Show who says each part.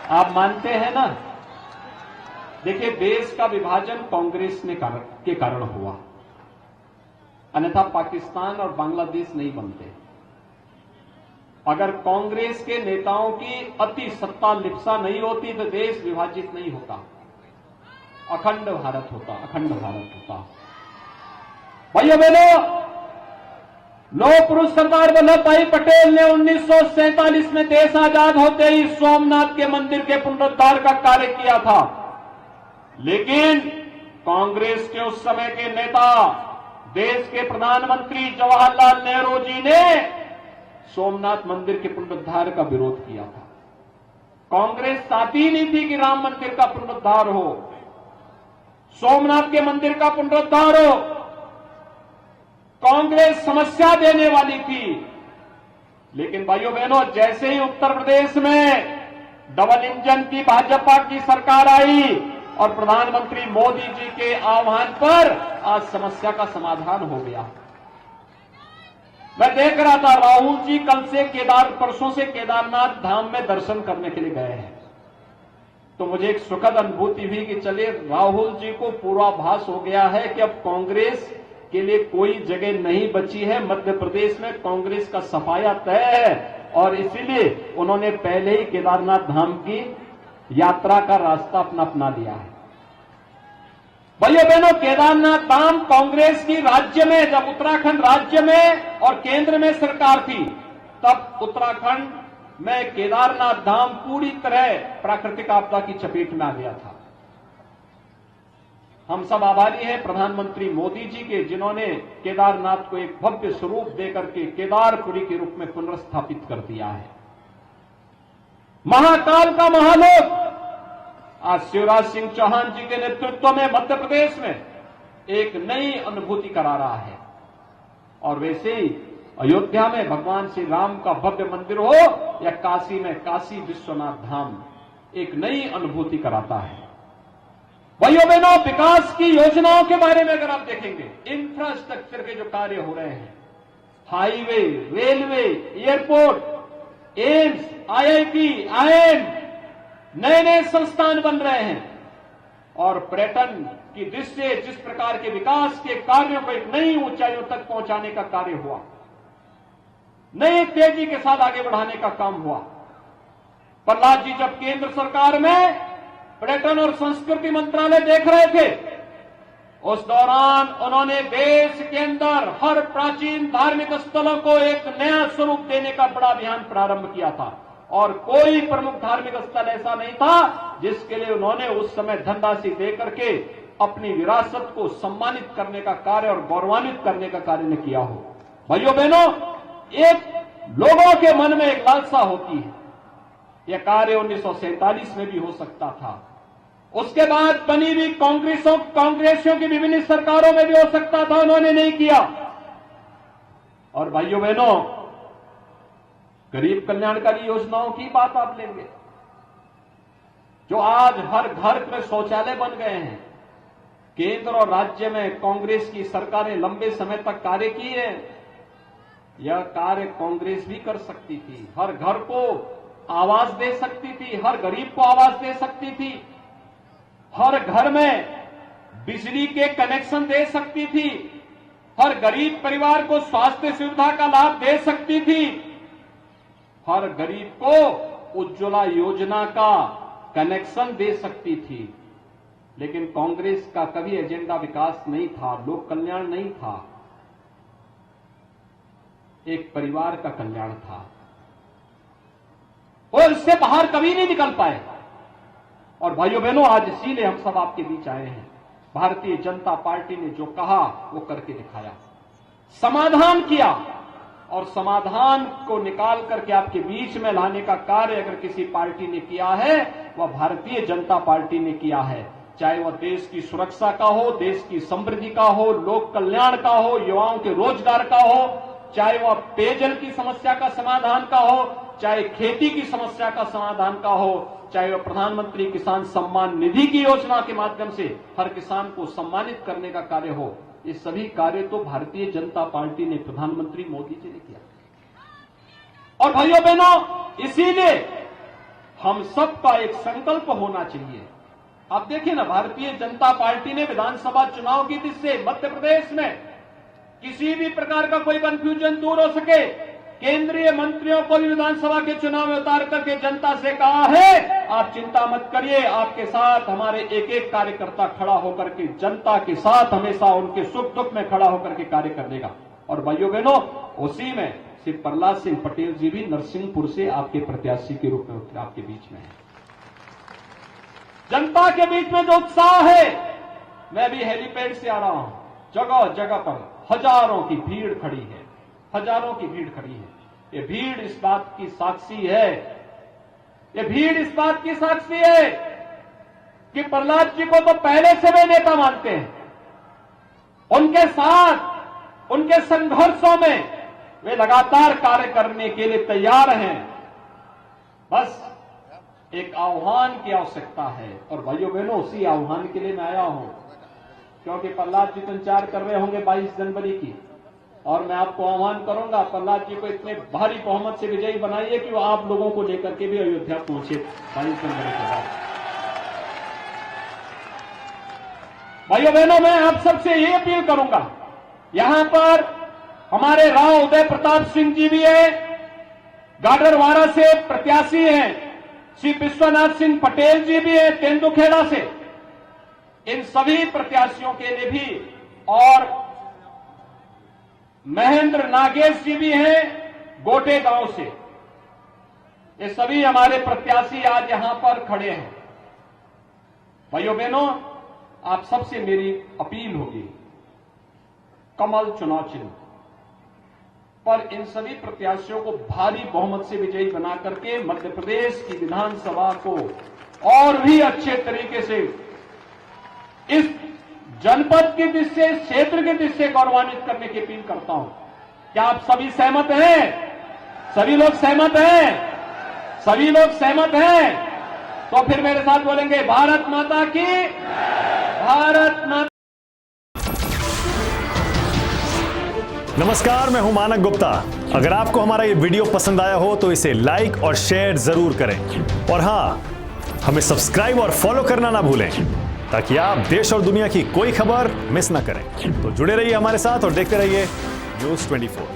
Speaker 1: आप मानते हैं ना? देखिए, देश का विभाजन कांग्रेस के कारण हुआ, अन्यथा पाकिस्तान और बांग्लादेश नहीं बनते। अगर कांग्रेस के नेताओं की अति सत्ता लिप्सा नहीं होती तो देश विभाजित नहीं होता, अखंड भारत होता, अखंड भारत होता। भाइयों बहनों, लौह पुरुष सरदार वल्लभ भाई पटेल ने 1947 में देश आजाद होते ही सोमनाथ के मंदिर के पुनरुद्धार का कार्य किया था, लेकिन कांग्रेस के उस समय के नेता, देश के प्रधानमंत्री जवाहरलाल नेहरू जी ने सोमनाथ मंदिर के पुनरुद्धार का विरोध किया था। कांग्रेस चाहती ही नहीं थी कि राम मंदिर का पुनरुद्धार हो, सोमनाथ के मंदिर का पुनरुद्धार हो। कांग्रेस समस्या देने वाली थी, लेकिन भाइयों बहनों, जैसे ही उत्तर प्रदेश में डबल इंजन की भाजपा की सरकार आई और प्रधानमंत्री मोदी जी के आह्वान पर आज समस्या का समाधान हो गया। मैं देख रहा था, राहुल जी कल से परसों से केदारनाथ धाम में दर्शन करने के लिए गए हैं, तो मुझे एक सुखद अनुभूति हुई कि चलिए, राहुल जी को पूर्वाभास हो गया है कि अब कांग्रेस के लिए कोई जगह नहीं बची है, मध्य प्रदेश में कांग्रेस का सफाया तय है, और इसीलिए उन्होंने पहले ही केदारनाथ धाम की यात्रा का रास्ता अपना लिया है। भाइयों बहनों, केदारनाथ धाम कांग्रेस की राज्य में, जब उत्तराखंड राज्य में और केंद्र में सरकार थी, तब उत्तराखंड में केदारनाथ धाम पूरी तरह प्राकृतिक आपदा की चपेट में आ गया था। हम सब आभारी हैं प्रधानमंत्री मोदी जी के, जिन्होंने केदारनाथ को एक भव्य स्वरूप देकर के केदारपुरी के रूप में पुनर्स्थापित कर दिया है। महाकाल का महालोक आज शिवराज सिंह चौहान जी के नेतृत्व में मध्य प्रदेश में एक नई अनुभूति करा रहा है, और वैसे ही अयोध्या में भगवान श्री राम का भव्य मंदिर हो या काशी में काशी विश्वनाथ धाम एक नई अनुभूति कराता है। भाइयों बहनों, विकास की योजनाओं के बारे में अगर आप देखेंगे, इंफ्रास्ट्रक्चर के जो कार्य हो रहे हैं, highway, railway, airport, AIIMS, IIT, IIM, नए नए संस्थान बन रहे हैं, और पर्यटन की दृष्टि से जिस प्रकार के विकास के कार्यों को एक नई ऊंचाइयों तक पहुंचाने का कार्य हुआ, नई तेजी के साथ आगे बढ़ाने का काम हुआ। प्रहलाद जी जब केंद्र सरकार में पर्यटन और संस्कृति मंत्रालय देख रहे थे, उस दौरान उन्होंने देश के अंदर हर प्राचीन धार्मिक स्थलों को एक नया स्वरूप देने का बड़ा अभियान प्रारंभ किया था, और कोई प्रमुख धार्मिक स्थल ऐसा नहीं था जिसके लिए उन्होंने उस समय धनराशि देकर के अपनी विरासत को सम्मानित करने का कार्य और गौरवान्वित करने का कार्य ने किया हो। भाइयों बहनों, एक लोगों के मन में एक लालसा होती है, यह कार्य 1947 में भी हो सकता था, उसके बाद बनी हुई कांग्रेसियों की विभिन्न सरकारों में भी हो सकता था, उन्होंने नहीं किया। और भाइयों बहनों, गरीब कल्याणकारी योजनाओं की बात आप लेंगे, जो आज हर घर में शौचालय बन गए हैं, केंद्र और राज्य में कांग्रेस की सरकारें लंबे समय तक कार्य किए हैं। यह कार्य कांग्रेस भी कर सकती थी, हर घर को आवास दे सकती थी, हर गरीब को आवास दे सकती थी, हर घर में बिजली के कनेक्शन दे सकती थी, हर गरीब परिवार को स्वास्थ्य सुविधा का लाभ दे सकती थी, हर गरीब को उज्ज्वला योजना का कनेक्शन दे सकती थी। लेकिन कांग्रेस का कभी एजेंडा विकास नहीं था, लोक कल्याण नहीं था, एक परिवार का कल्याण था, और इससे बाहर कभी नहीं निकल पाए। और भाइयों बहनों, आज इसीलिए हम सब आपके बीच आए हैं। भारतीय जनता पार्टी ने जो कहा वो करके दिखाया, समाधान किया, और समाधान को निकाल करके आपके बीच में लाने का कार्य अगर किसी पार्टी ने किया है, वह भारतीय जनता पार्टी ने किया है। चाहे वह देश की सुरक्षा का हो, देश की समृद्धि का हो, लोक कल्याण का हो, युवाओं के रोजगार का हो, चाहे वह पेयजल की समस्या का समाधान का हो, चाहे खेती की समस्या का समाधान का हो, चाहे वह प्रधानमंत्री किसान सम्मान निधि की योजना के माध्यम से हर किसान को सम्मानित करने का कार्य हो, ये सभी कार्य तो भारतीय जनता पार्टी ने, प्रधानमंत्री मोदी जी ने किया। और भाइयों बहनों, इसीलिए हम सबका एक संकल्प होना चाहिए। आप देखिए ना, भारतीय जनता पार्टी ने विधानसभा चुनाव की जिससे मध्य प्रदेश में किसी भी प्रकार का कोई कंफ्यूजन दूर हो सके, केंद्रीय मंत्रियों को भी विधानसभा के चुनाव में उतार करके जनता से कहा है, आप चिंता मत करिए, आपके साथ हमारे एक एक कार्यकर्ता खड़ा होकर के जनता के साथ हमेशा उनके सुख दुख में खड़ा होकर के कार्य कर देगा। और भाइयों बहनों, उसी में श्री प्रहलाद सिंह पटेल जी भी नरसिंहपुर से आपके प्रत्याशी के रूप में आपके बीच में है। जनता के बीच में जो उत्साह है, मैं भी हेलीपैड से आ रहा हूं, जगह जगह पर हजारों की भीड़ खड़ी है, हजारों की भीड़ खड़ी है। ये भीड़ इस बात की साक्षी है, ये भीड़ इस बात की साक्षी है कि प्रहलाद जी को तो पहले से वे नेता मानते हैं। उनके साथ उनके संघर्षों में वे लगातार कार्य करने के लिए तैयार हैं। बस एक आह्वान की आवश्यकता है। और भाइयों बहनों, उसी आह्वान के लिए मैं आया हूं, क्योंकि प्रहलाद जी तो इंतजार कर रहे होंगे 22 जनवरी की, और मैं आपको आह्वान करूंगा, प्रहलाद जी को इतने भारी बहुमत से विजयी बनाइए कि वो आप लोगों को लेकर के भी अयोध्या पहुंचे 22 जनवरी के बाद। भाइयों बहनों, मैं आप सबसे ये अपील करूंगा, यहां पर हमारे राव उदय प्रताप सिंह जी भी है, गाडरवाड़ा से प्रत्याशी हैं, श्री विश्वनाथ सिंह पटेल जी भी है तेंदुखेड़ा से। इन सभी प्रत्याशियों के लिए भी, और महेंद्र नागेश जी भी हैं गोटे गांव से। ये सभी हमारे प्रत्याशी आज यहां पर खड़े हैं। भाइयों बहनों, आप सबसे मेरी अपील होगी, कमल चुनाव चिन्ह पर इन सभी प्रत्याशियों को भारी बहुमत से विजयी बना करके मध्य प्रदेश की विधानसभा को और भी अच्छे तरीके से इस जनपद की दृष्टि, इस क्षेत्र की दृष्टि से गौरवान्वित करने की अपील करता हूं। क्या आप सभी सहमत हैं? सभी लोग सहमत हैं? सभी लोग सहमत हैं? तो फिर मेरे साथ बोलेंगे, भारत माता की, भारत माता।
Speaker 2: नमस्कार, मैं हूं मानक गुप्ता। अगर आपको हमारा ये वीडियो पसंद आया हो तो इसे लाइक और शेयर जरूर करें, और हां, हमें सब्सक्राइब और फॉलो करना ना भूलें, ताकि आप देश और दुनिया की कोई खबर मिस ना करें। तो जुड़े रहिए हमारे साथ और देखते रहिए न्यूज़ 24।